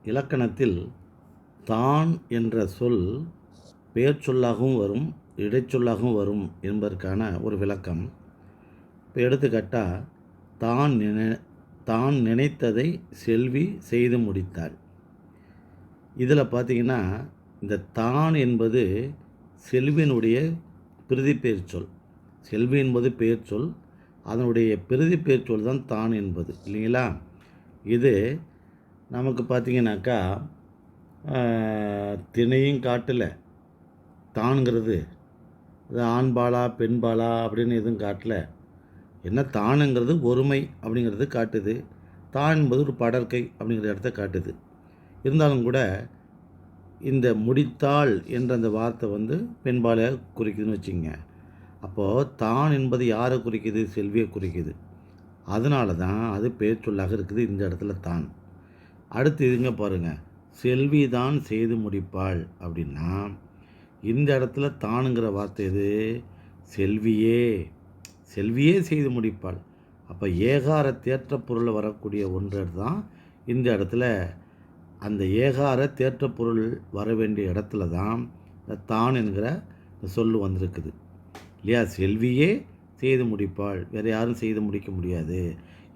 இலக்கணத்தில் தான் என்ற சொல் பெயர் சொல்லாகவும் வரும், இடைச்சொல்லாகவும் வரும் என்பதற்கான ஒரு விளக்கம். இப்போ எடுத்துக்காட்டால், தான் நினைத்ததை செல்வி செய்து முடித்தாள். இதில் பார்த்திங்கன்னா, இந்த தான் என்பது செல்வியினுடைய பிரதி பெயர் சொல். செல்வி என்பது பெயர் சொல், அதனுடைய பிரதி பெயர் சொல் தான் தான் என்பது, இல்லைங்களா? இது நமக்கு பார்த்திங்கனாக்கா திணையும் காட்டல, தான்ங்கிறது அது ஆண்பாலா பெண்பாலா அப்படின்னு எதுவும் காட்டல. என்ன தானுங்கிறது ஒருமை அப்படிங்கிறது காட்டுது, தான் என்பது ஒரு படற்கை அப்படிங்கிற இடத்த காட்டுது. இருந்தாலும் கூட இந்த முடித்தாள் என்ற அந்த வார்த்தை வந்து பெண்பாலை குறிக்குதுன்னு வச்சுங்க. அப்போது தான் என்பது யாரை குறிக்குது? செல்வியை குறிக்குது. அதனால தான் அது பெயர் சொல்லாக இருக்குது இந்த இடத்துல தான். அடுத்து இதுங்க பாருங்கள், செல்வி தான் செய்து முடிப்பாள் அப்படின்னா இந்த இடத்துல தானுங்கிற வார்த்தை எது? செல்வியே. செல்வியே செய்து முடிப்பாள். அப்போ ஏகார தேற்ற பொருள் வரக்கூடிய ஒன்று தான் இந்த இடத்துல. அந்த ஏகார தேற்ற பொருள் வர வேண்டிய இடத்துல தான் இந்த தான் என்கிற சொல் வந்திருக்குது, இல்லையா? செல்வியே செய்து முடிப்பாள், வேறு யாரும் செய்து முடிக்க முடியாது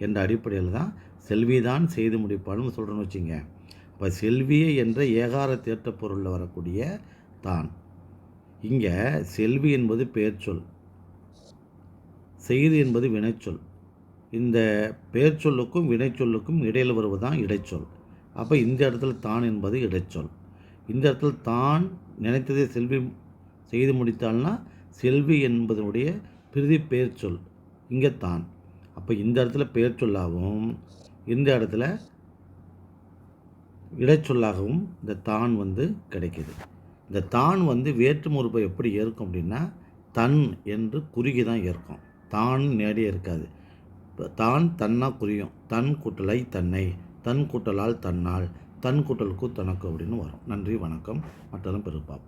என்ற அடிப்படையில் தான் செல்வி தான் செய்து முடிப்பாள்னு சொல்கிறேன்னு வச்சுங்க. இப்போ செல்வியே என்ற ஏகார தேற்ற பொருளில் வரக்கூடிய தான். இங்கே செல்வி என்பது பெயர்ச்சொல், செய்தி என்பது வினைச்சொல். இந்த பெயர்ச்சொல்லுக்கும் வினைச்சொல்லுக்கும் இடையில் வருவதுதான் இடைச்சொல். அப்போ இந்த இடத்துல தான் என்பது இடைச்சொல். இந்த இடத்துல தான் நினைத்ததை செல்வி செய்து முடித்தாள்னா செல்வி என்பதனுடைய பிரதி பெயர்ச்சொல் இங்கே தான். அப்போ இந்த இடத்துல பெயர்ச்சொல்லாகவும் இந்த இடத்துல இடைச்சொல்லாகவும் இந்த தான் வந்து கிடைக்கிது. இந்த தான் வந்து வேற்றும் உறுப்பை எப்படி ஏற்கும் அப்படின்னா தன் என்று குறுகி தான் ஏற்கும், தான் நேடியே இருக்காது. தான் தன்னா குறியும், தன் கூட்டலை தன்னை, தன் கூட்டலால் தன்னால், தன் கூட்டலுக்கு தனக்கு அப்படின்னு வரும். நன்றி, வணக்கம். மற்றதும் பிறகு பார்ப்போம்.